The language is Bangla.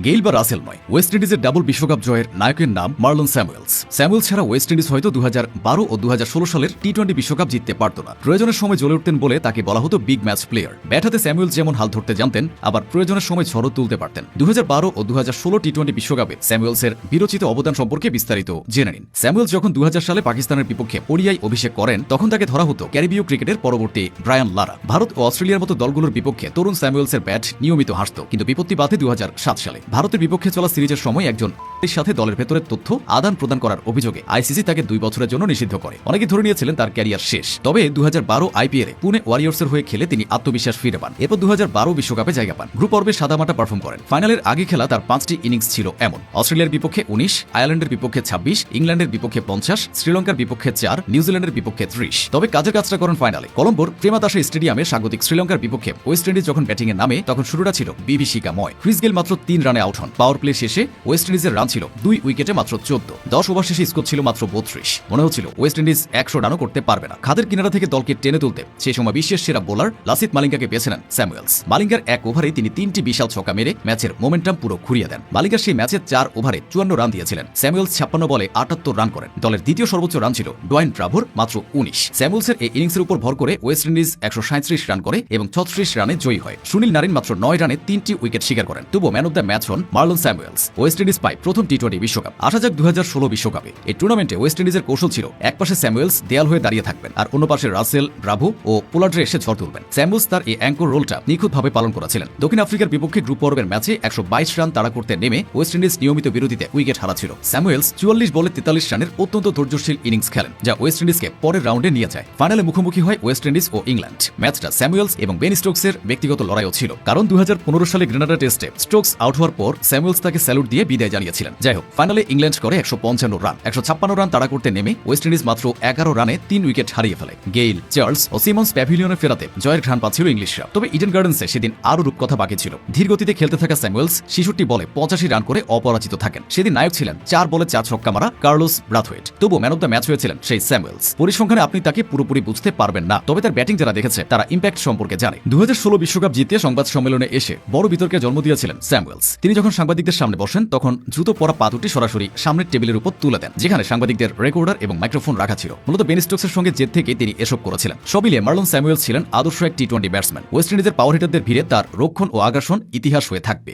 গেইল বা রাসেল নয়, ওয়েস্ট ইন্ডিজের ডাবল বিশ্বকাপ জয়ের নায়কের নাম মার্লন স্যামুয়েলস। স্যামুয়েলস ছাড়া ওয়েস্ট ইন্ডিজ হয়তো 2012 ও 2016 সালের টি-20 বিশ্বকাপ জিততে পারত না। প্রয়োজনের সময় জ্বলে উঠতেন বলে তাকে বলা হতো বিগ ম্যাচ প্লেয়ার। ব্যাট হাতে স্যামুয়েলস যেমন হাল ধরতে জানতেন, আবার প্রয়োজনের সময় ঝড়ও তুলতে পারতেন। 2012 ও 2016 টি-20 বিশ্বকাপে স্যামুয়েলসের বিরচিত অবদান সম্পর্কে বিস্তারিত জেনে নিন। স্যামুয়েলস যখন 2000 সালে পাকিস্তানের বিপক্ষে ওডিআই অভিষেক করেন, তখন তাকে ধরা হতো ক্যারিবীয় ক্রিকেটের পরবর্তী ব্রায়ান লারা। ভারত ও অস্ট্রেলিয়ার মতো দলগুলোর বিপক্ষে তরুণ স্যামুয়েলসের ব্যাট নিয়মিত হাসত, কিন্তু বিপত্তি বাধে 2007 সালে। ভারতের বিপক্ষে চলা সিরিজের সময় একজন সাথে দলের ভেতরের তথ্য আদান প্রদান করার অভিযোগে আইসিসি তাকে 2 বছরের জন্য নিষিদ্ধ করে। অনেকে ধরে নিয়েছিলেন তার ক্যারিয়ার শেষ। তবে 2012 আইপিএলে পুনে ওয়ারিয়র্সের হয়ে খেলে তিনি আত্মবিশ্বাস ফিরে পান। এরপর 2012 বিশ্বকাপে জায়গা পান। গ্রুপ পর্বে সাদামাটা পারফর্ম করেন। ফাইনালের আগে খেলা তার 5টি ইনিংস ছিল এমন: অস্ট্রেলিয়ার বিপক্ষে 19, আয়ারল্যান্ডের বিপক্ষে 26, ইংল্যান্ডের বিপক্ষে 50, শ্রীলঙ্কার বিপক্ষে 4, নিউজিল্যান্ডের বিপক্ষে 30। তবে কাজের কাজটা করেন ফাইনালে। কলম্বোর প্রেমাদাসা স্টেডিয়ামে স্বাগতিক শ্রীলঙ্কার বিপক্ষে ওয়েস্ট ইন্ডিজ যখন ব্যাটিংয়ে নামে, তখন শুরুটা ছিল বিভীষিকাময়। ক্রিস গেইল মাত্র 3 রানে আউট হন। পাওয়ার প্লে শেষে ওয়েস্ট ইন্ডিজের রান ছিল 2 উইকেটে মাত্র 14। 10 ওভার শেষে স্কোর ছিল মাত্র 32। মনে হচ্ছিল ওয়েস্ট ইন্ডিজ 100 রানও করতে পারবে না। খাদের কিনারা থেকে দলকে টেনে তুলতে সেই সময় বিশ্বের সেরা বোলার লাসিথ মালিঙ্গাকে বেছে নেন স্যামুয়েলস। মালিঙ্গার এক ওভারে তিনি 3টি বিশাল ছক্কা মেরে ম্যাচের মোমেন্টাম পুরো ঘুরিয়ে দেন। মালিঙ্গা সেই ম্যাচে 4 ওভারে 54 রান দিয়েছিলেন। স্যামুয়েলস 56 বলে 78 রান করেন। দলের দ্বিতীয় সর্বোচ্চ রান ছিল ডোয়াইন ব্রাভোর মাত্র 19। স্যামুয়েলসের এই ইনিংসের উপর ভর করে ওয়েস্ট ইন্ডিজ 137 রান করে এবং 36 রানে জয়ী হয়। সুনীল নারিন মাত্র 9 রানে 3টি উইকেট শিকার করেন। তবুও ম্যান অব দ্য ম্যাচ হন মার্লন স্যামুয়েলস। ওয়েস্ট ইন্ডিজ পায় প্রথম টি-20 বিশ্বকাপ। আসা যাক 2016 বিশ্বকাপে। এই টুর্নামেন্টে ওয়েস্ট ইন্ডিজের কৌশল ছিল একপাশে স্যামুয়েলস দেয়াল হয়ে দাঁড়িয়ে থাকবেন, আর অন্য পাশে রাসেল, ব্রাভো ও পোলার্ডে এসে ঝড় তুলবেন। স্যামুয়েলস তার এই অ্যাঙ্কর রোলটা নিখুঁতভাবে পালন করেছিলেন। দক্ষিণ আফ্রিকার বিপক্ষে গ্রুপ পর্বের ম্যাচে 122 রান তাড়া করতে নেমে ওয়েস্ট ইন্ডিজ নিয়মিত বিরতিতে উইকেট হারাচ্ছিল। স্যামুয়েলস 44 বলে 43 রানের অত্যন্ত ধৈর্যশীল ইনিংস খেলেন, যা ওয়েস্ট ইন্ডিজকে পরের রাউন্ডে নিয়ে যায়। ফাইনালে মুখোমুখি হয় ওয়েস্ট ইন্ডিজ ও ইংল্যান্ড। ম্যাচটা স্যামুয়েলস এবং বেন স্টোকসের ব্যক্তিগত লড়াইও ছিল, কারণ 2015 সালে গ্রেনাডা টেস্টে স্টোকস আউট হওয়ার পর স্যামুয়েলস তাকে স্যালুট দিয়ে বিদায় জানিয়েছিলেন। যাই হোক, ফাইনালে ইংল্যান্ড করে 155 রান। 156 রান তাড়া করতে নেমে ওয়েস্ট ইন্ডিজ মাত্র 11 রানে 3 উইকেট হারিয়ে ফেলে। গেইল, চার্লস ও সিমন্স প্যাভিলিয়নে ফেরাতে জয়ের ঘ্রাণ পাচ্ছিল ইংলিশরা। তবে ইডেন গার্ডেন্সে সেদিন আরও রূপকথা বাকি ছিল। ধীরগতিতে খেলতে থাকা স্যামুয়েলস 66 বলে 85 রান করে অপরাজিত থাকেন। সেদিন নায়ক ছিলেন 4 বলে 4 ছক্কা মারা কার্লোস ব্রাথওয়েট। তবু ম্যান অব দ্য ম্যাচ হয়েছিলেন সেই স্যামুয়েলস। পরিসংখ্যানে আপনি তাকে পুরোপুরি বুঝতে পারবেন না, তবে তার ব্যাটিং যারা দেখেছে তারা ইম্প্যাক্ট সম্পর্কে জানে। 2016 বিশ্বকাপ জিতে সংবাদ সম্মেলনে এসে বড় বিতর্কে জন্ম দিয়েছিলেন স্যামুয়েলস। তিনি যখন সাংবাদিকদের সামনে বসেন, তখন জুতো পরা পা দুটি সরাসরি সামনের টেবিলের উপর তুলে দেন, যেখানে সাংবাদিকদের রেকর্ডার এবং মাইক্রোফোন রাখা ছিল। মূলত বেন স্টোকসের সঙ্গে জেদ থেকে তিনি এসব করেছিলেন। সব মিলিয়ে মার্লন স্যামুয়েলস ছিলেন আদর্শ এক টি-20 ব্যাটসম্যান। ওয়েস্ট ইন্ডিজের পাওয়ার হিটারদের ভিড়ে তার রক্ষণ ও আগ্রাসন ইতিহাস হয়ে থাকবে।